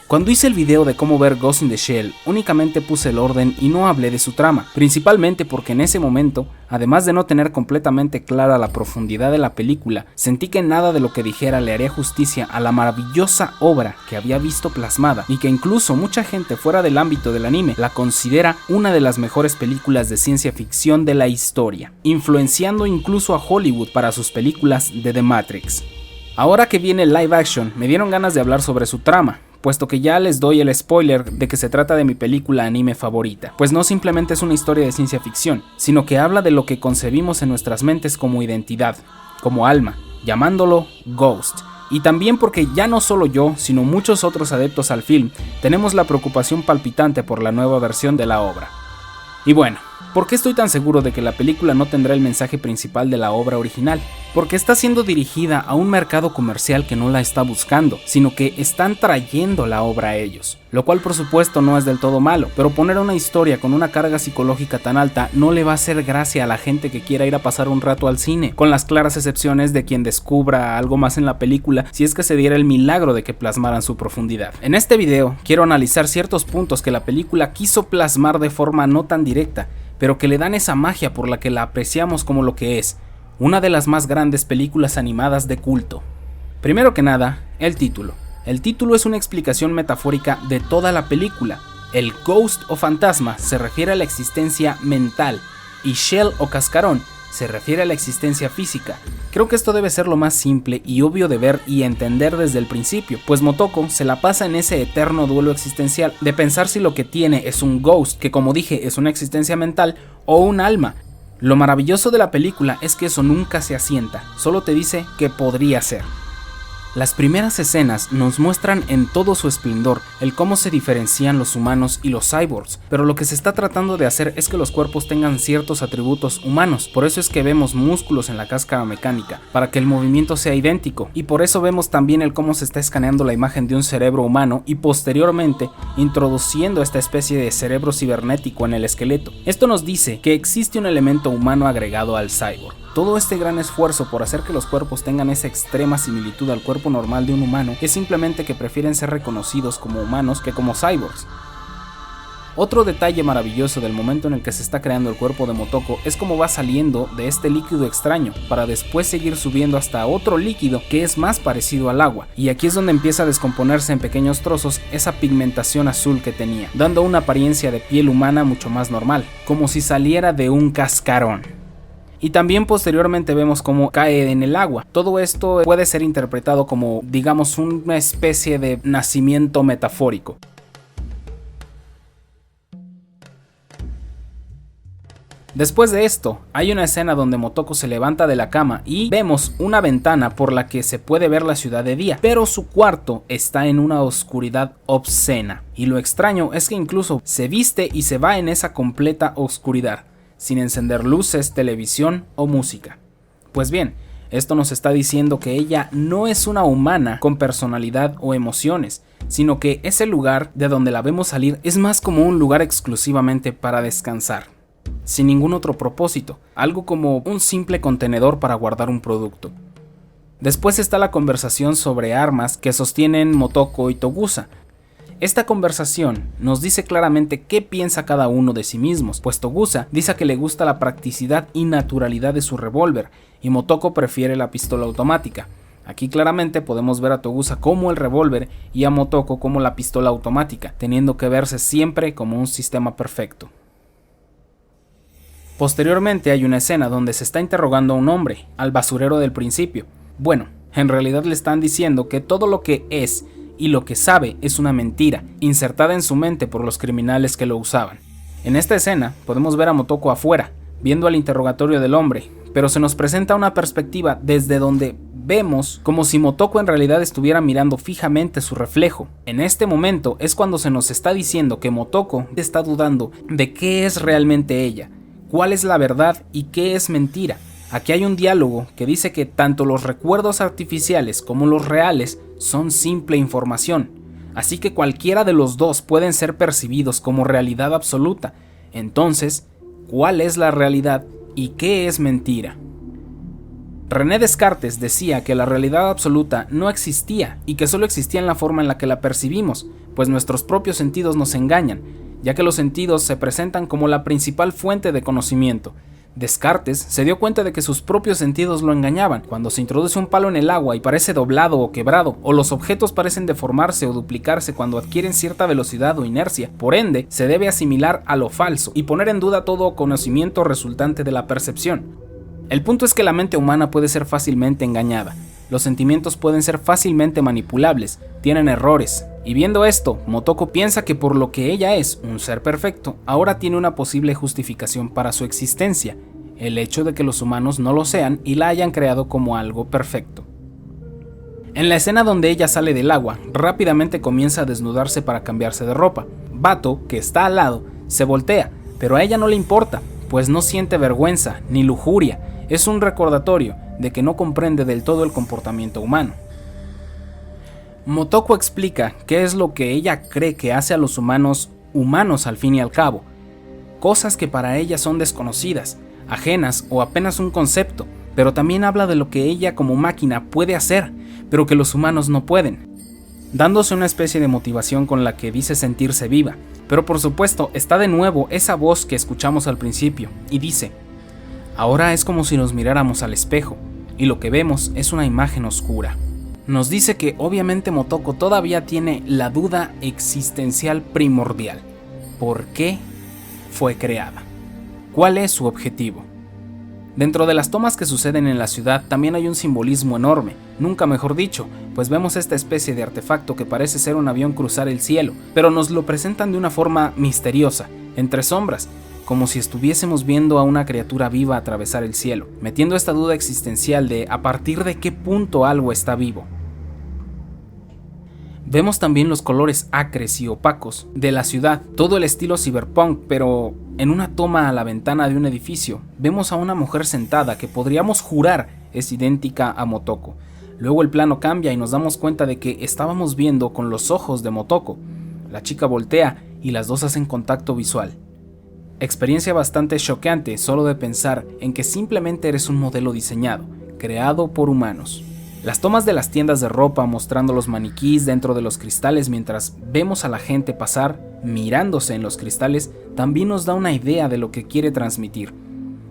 Cuando hice el video de cómo ver Ghost in the Shell, únicamente puse el orden y no hablé de su trama, principalmente porque en ese momento, además de no tener completamente clara la profundidad de la película, sentí que nada de lo que dijera le haría justicia a la maravillosa obra que había visto plasmada y que incluso mucha gente fuera del ámbito del anime la considera una de las mejores películas de ciencia ficción de la historia, influenciando incluso a Hollywood para sus películas de The Matrix. Ahora que viene el live action, me dieron ganas de hablar sobre su trama, puesto que ya les doy el spoiler de que se trata de mi película anime favorita, pues no simplemente es una historia de ciencia ficción, sino que habla de lo que concebimos en nuestras mentes como identidad, como alma, llamándolo Ghost. Y también porque ya no solo yo, sino muchos otros adeptos al film, tenemos la preocupación palpitante por la nueva versión de la obra. Y bueno, ¿por qué estoy tan seguro de que la película no tendrá el mensaje principal de la obra original? Porque está siendo dirigida a un mercado comercial que no la está buscando, sino que están trayendo la obra a ellos. Lo cual por supuesto no es del todo malo, pero poner una historia con una carga psicológica tan alta no le va a hacer gracia a la gente que quiera ir a pasar un rato al cine, con las claras excepciones de quien descubra algo más en la película si es que se diera el milagro de que plasmaran su profundidad. En este video quiero analizar ciertos puntos que la película quiso plasmar de forma no tan directa, pero que le dan esa magia por la que la apreciamos como lo que es, una de las más grandes películas animadas de culto. Primero que nada, el título. El título es una explicación metafórica de toda la película. El ghost o fantasma se refiere a la existencia mental y shell o cascarón se refiere a la existencia física. Creo que esto debe ser lo más simple y obvio de ver y entender desde el principio, pues Motoko se la pasa en ese eterno duelo existencial de pensar si lo que tiene es un ghost, que como dije es una existencia mental, o un alma. Lo maravilloso de la película es que eso nunca se asienta, solo te dice que podría ser. Las primeras escenas nos muestran en todo su esplendor el cómo se diferencian los humanos y los cyborgs, pero lo que se está tratando de hacer es que los cuerpos tengan ciertos atributos humanos, por eso es que vemos músculos en la cáscara mecánica, para que el movimiento sea idéntico, y por eso vemos también el cómo se está escaneando la imagen de un cerebro humano y posteriormente introduciendo esta especie de cerebro cibernético en el esqueleto. Esto nos dice que existe un elemento humano agregado al cyborg. Todo este gran esfuerzo por hacer que los cuerpos tengan esa extrema similitud al cuerpo normal de un humano es simplemente que prefieren ser reconocidos como humanos que como cyborgs. Otro detalle maravilloso del momento en el que se está creando el cuerpo de Motoko es cómo va saliendo de este líquido extraño para después seguir subiendo hasta otro líquido que es más parecido al agua, y aquí es donde empieza a descomponerse en pequeños trozos esa pigmentación azul que tenía, dando una apariencia de piel humana mucho más normal, como si saliera de un cascarón. Y también posteriormente vemos cómo cae en el agua. Todo esto puede ser interpretado como, digamos, una especie de nacimiento metafórico. Después de esto, hay una escena donde Motoko se levanta de la cama y vemos una ventana por la que se puede ver la ciudad de día, pero su cuarto está en una oscuridad obscena. Y lo extraño es que incluso se viste y se va en esa completa oscuridad, sin encender luces, televisión o música. Pues bien, esto nos está diciendo que ella no es una humana con personalidad o emociones, sino que ese lugar de donde la vemos salir es más como un lugar exclusivamente para descansar, sin ningún otro propósito, algo como un simple contenedor para guardar un producto. Después está la conversación sobre armas que sostienen Motoko y Togusa. Esta conversación nos dice claramente qué piensa cada uno de sí mismos, pues Togusa dice que le gusta la practicidad y naturalidad de su revólver, y Motoko prefiere la pistola automática. Aquí claramente podemos ver a Togusa como el revólver y a Motoko como la pistola automática, teniendo que verse siempre como un sistema perfecto. Posteriormente hay una escena donde se está interrogando a un hombre, al basurero del principio. Bueno, en realidad le están diciendo que todo lo que es y lo que sabe es una mentira, insertada en su mente por los criminales que lo usaban. En esta escena podemos ver a Motoko afuera, viendo al interrogatorio del hombre, pero se nos presenta una perspectiva desde donde vemos como si Motoko en realidad estuviera mirando fijamente su reflejo. En este momento es cuando se nos está diciendo que Motoko está dudando de qué es realmente ella, cuál es la verdad y qué es mentira. Aquí hay un diálogo que dice que tanto los recuerdos artificiales como los reales son simple información, así que cualquiera de los dos pueden ser percibidos como realidad absoluta. Entonces, ¿cuál es la realidad y qué es mentira? René Descartes decía que la realidad absoluta no existía y que solo existía en la forma en la que la percibimos, pues nuestros propios sentidos nos engañan, ya que los sentidos se presentan como la principal fuente de conocimiento. Descartes se dio cuenta de que sus propios sentidos lo engañaban. Cuando se introduce un palo en el agua y parece doblado o quebrado, o los objetos parecen deformarse o duplicarse cuando adquieren cierta velocidad o inercia, por ende, se debe asimilar a lo falso y poner en duda todo conocimiento resultante de la percepción. El punto es que la mente humana puede ser fácilmente engañada. Los sentimientos pueden ser fácilmente manipulables, tienen errores, y viendo esto, Motoko piensa que por lo que ella es un ser perfecto, ahora tiene una posible justificación para su existencia, el hecho de que los humanos no lo sean y la hayan creado como algo perfecto. En la escena donde ella sale del agua, rápidamente comienza a desnudarse para cambiarse de ropa. Bato, que está al lado, se voltea, pero a ella no le importa, pues no siente vergüenza ni lujuria, es un recordatorio de que no comprende del todo el comportamiento humano. Motoko explica qué es lo que ella cree que hace a los humanos humanos al fin y al cabo, cosas que para ella son desconocidas, ajenas o apenas un concepto, pero también habla de lo que ella como máquina puede hacer, pero que los humanos no pueden, dándose una especie de motivación con la que dice sentirse viva, pero por supuesto está de nuevo esa voz que escuchamos al principio, y dice: ahora es como si nos miráramos al espejo, y lo que vemos es una imagen oscura. Nos dice que obviamente Motoko todavía tiene la duda existencial primordial. ¿Por qué fue creada? ¿Cuál es su objetivo? Dentro de las tomas que suceden en la ciudad también hay un simbolismo enorme, nunca mejor dicho, pues vemos esta especie de artefacto que parece ser un avión cruzar el cielo, pero nos lo presentan de una forma misteriosa, entre sombras, como si estuviésemos viendo a una criatura viva atravesar el cielo, metiendo esta duda existencial de a partir de qué punto algo está vivo. Vemos también los colores acres y opacos de la ciudad, todo el estilo cyberpunk, pero en una toma a la ventana de un edificio, vemos a una mujer sentada que podríamos jurar es idéntica a Motoko. Luego el plano cambia y nos damos cuenta de que estábamos viendo con los ojos de Motoko. La chica voltea y las dos hacen contacto visual. Experiencia bastante choqueante solo de pensar en que simplemente eres un modelo diseñado, creado por humanos. Las tomas de las tiendas de ropa mostrando los maniquís dentro de los cristales mientras vemos a la gente pasar mirándose en los cristales también nos da una idea de lo que quiere transmitir.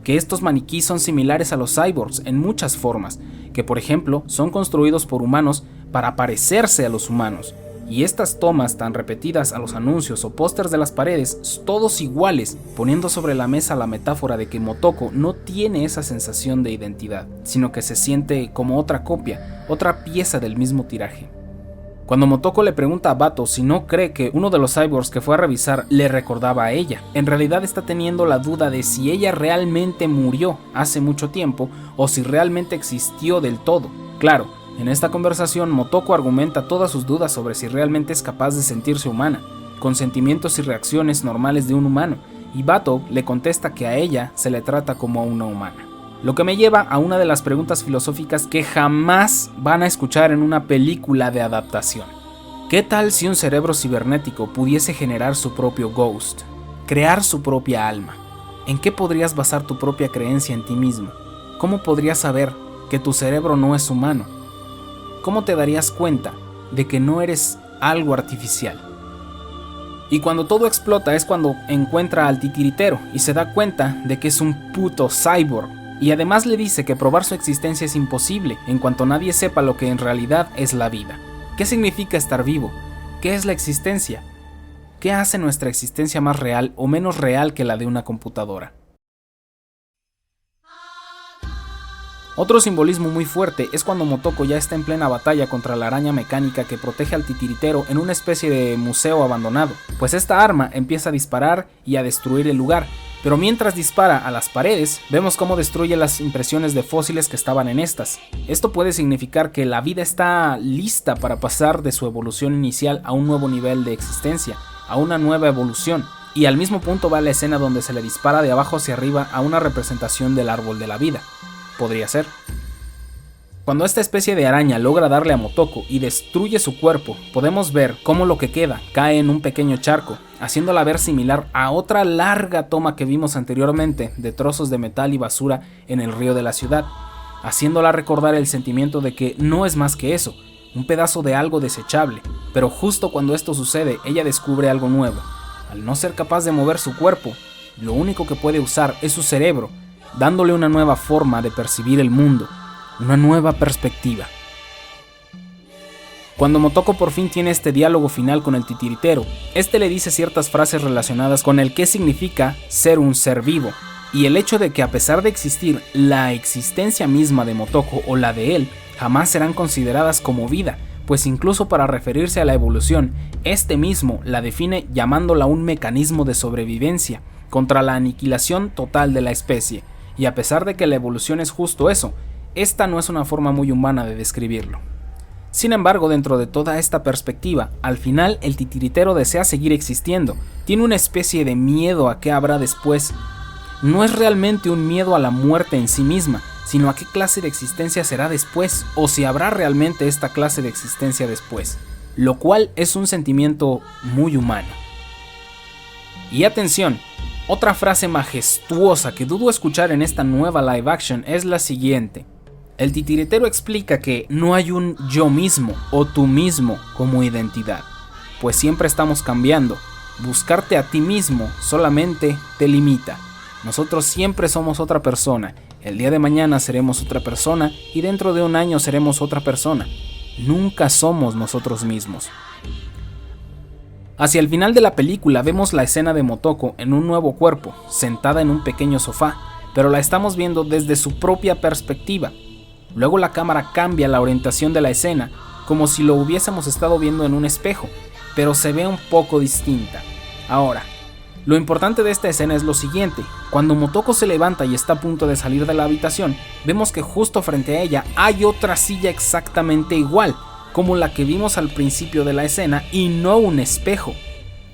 Que estos maniquís son similares a los cyborgs en muchas formas, que por ejemplo son construidos por humanos para parecerse a los humanos. Y estas tomas tan repetidas a los anuncios o pósters de las paredes, todos iguales, poniendo sobre la mesa la metáfora de que Motoko no tiene esa sensación de identidad, sino que se siente como otra copia, otra pieza del mismo tiraje. Cuando Motoko le pregunta a Bato si no cree que uno de los cyborgs que fue a revisar le recordaba a ella, en realidad está teniendo la duda de si ella realmente murió hace mucho tiempo o si realmente existió del todo. Claro, en esta conversación, Motoko argumenta todas sus dudas sobre si realmente es capaz de sentirse humana, con sentimientos y reacciones normales de un humano, y Bato le contesta que a ella se le trata como a una humana. Lo que me lleva a una de las preguntas filosóficas que jamás van a escuchar en una película de adaptación. ¿Qué tal si un cerebro cibernético pudiese generar su propio ghost, crear su propia alma? ¿En qué podrías basar tu propia creencia en ti mismo? ¿Cómo podrías saber que tu cerebro no es humano? ¿Cómo te darías cuenta de que no eres algo artificial? Y cuando todo explota es cuando encuentra al titiritero y se da cuenta de que es un puto cyborg. Y además le dice que probar su existencia es imposible en cuanto nadie sepa lo que en realidad es la vida. ¿Qué significa estar vivo? ¿Qué es la existencia? ¿Qué hace nuestra existencia más real o menos real que la de una computadora? Otro simbolismo muy fuerte es cuando Motoko ya está en plena batalla contra la araña mecánica que protege al titiritero en una especie de museo abandonado, pues esta arma empieza a disparar y a destruir el lugar, pero mientras dispara a las paredes, vemos cómo destruye las impresiones de fósiles que estaban en estas. Esto puede significar que la vida está lista para pasar de su evolución inicial a un nuevo nivel de existencia, a una nueva evolución, y al mismo punto va la escena donde se le dispara de abajo hacia arriba a una representación del árbol de la vida. Podría ser. Cuando esta especie de araña logra darle a Motoko y destruye su cuerpo, podemos ver cómo lo que queda cae en un pequeño charco, haciéndola ver similar a otra larga toma que vimos anteriormente de trozos de metal y basura en el río de la ciudad, haciéndola recordar el sentimiento de que no es más que eso, un pedazo de algo desechable, pero justo cuando esto sucede, ella descubre algo nuevo. Al no ser capaz de mover su cuerpo, lo único que puede usar es su cerebro, dándole una nueva forma de percibir el mundo, una nueva perspectiva. Cuando Motoko por fin tiene este diálogo final con el titiritero, este le dice ciertas frases relacionadas con el qué significa ser un ser vivo, y el hecho de que a pesar de existir la existencia misma de Motoko o la de él, jamás serán consideradas como vida, pues incluso para referirse a la evolución, este mismo la define llamándola un mecanismo de sobrevivencia contra la aniquilación total de la especie, y a pesar de que la evolución es justo eso, esta no es una forma muy humana de describirlo. Sin embargo, dentro de toda esta perspectiva, al final el titiritero desea seguir existiendo, tiene una especie de miedo a qué habrá después. No es realmente un miedo a la muerte en sí misma, sino a qué clase de existencia será después, o si habrá realmente esta clase de existencia después, lo cual es un sentimiento muy humano. Y atención, otra frase majestuosa que dudo escuchar en esta nueva live action es la siguiente. El titiritero explica que no hay un yo mismo o tú mismo como identidad, pues siempre estamos cambiando. Buscarte a ti mismo solamente te limita. Nosotros siempre somos otra persona. El día de mañana seremos otra persona y dentro de un año seremos otra persona. Nunca somos nosotros mismos. Hacia el final de la película vemos la escena de Motoko en un nuevo cuerpo, sentada en un pequeño sofá, pero la estamos viendo desde su propia perspectiva. Luego la cámara cambia la orientación de la escena, como si lo hubiésemos estado viendo en un espejo, pero se ve un poco distinta. Ahora, lo importante de esta escena es lo siguiente: cuando Motoko se levanta y está a punto de salir de la habitación, vemos que justo frente a ella hay otra silla exactamente igual, como la que vimos al principio de la escena y no un espejo.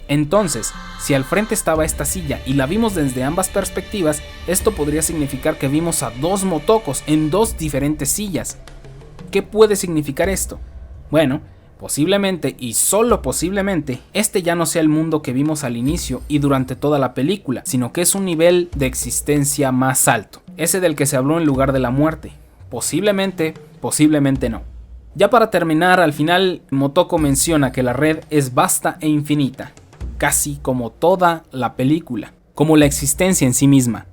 Entonces, si al frente estaba esta silla y la vimos desde ambas perspectivas, esto podría significar que vimos a dos Motokos en dos diferentes sillas. ¿Qué puede significar esto? Bueno, posiblemente y solo posiblemente, este ya no sea el mundo que vimos al inicio y durante toda la película, sino que es un nivel de existencia más alto, ese del que se habló en lugar de la muerte. Posiblemente, posiblemente no. Ya para terminar, al final Motoko menciona que la red es vasta e infinita, casi como toda la película, como la existencia en sí misma.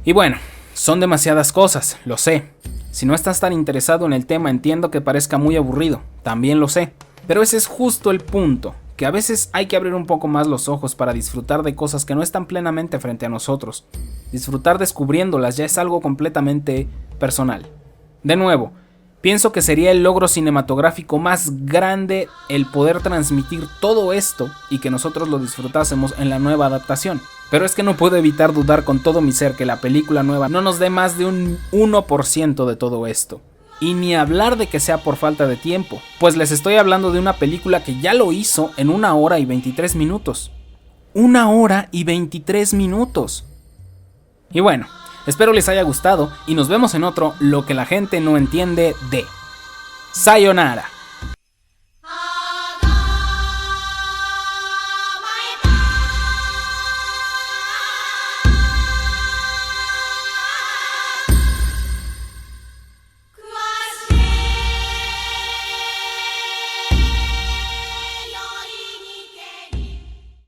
Y bueno, son demasiadas cosas, lo sé. Si no estás tan interesado en el tema, entiendo que parezca muy aburrido, también lo sé. Pero ese es justo el punto, que a veces hay que abrir un poco más los ojos para disfrutar de cosas que no están plenamente frente a nosotros. Disfrutar descubriéndolas ya es algo completamente personal. De nuevo, pienso que sería el logro cinematográfico más grande el poder transmitir todo esto y que nosotros lo disfrutásemos en la nueva adaptación. Pero es que no puedo evitar dudar con todo mi ser que la película nueva no nos dé más de un 1% de todo esto. Y ni hablar de que sea por falta de tiempo, pues les estoy hablando de una película que ya lo hizo en 1 hora y 23 minutos. 1 hora y 23 minutos. Y bueno, espero les haya gustado y nos vemos en otro Lo que la gente no entiende de. Sayonara.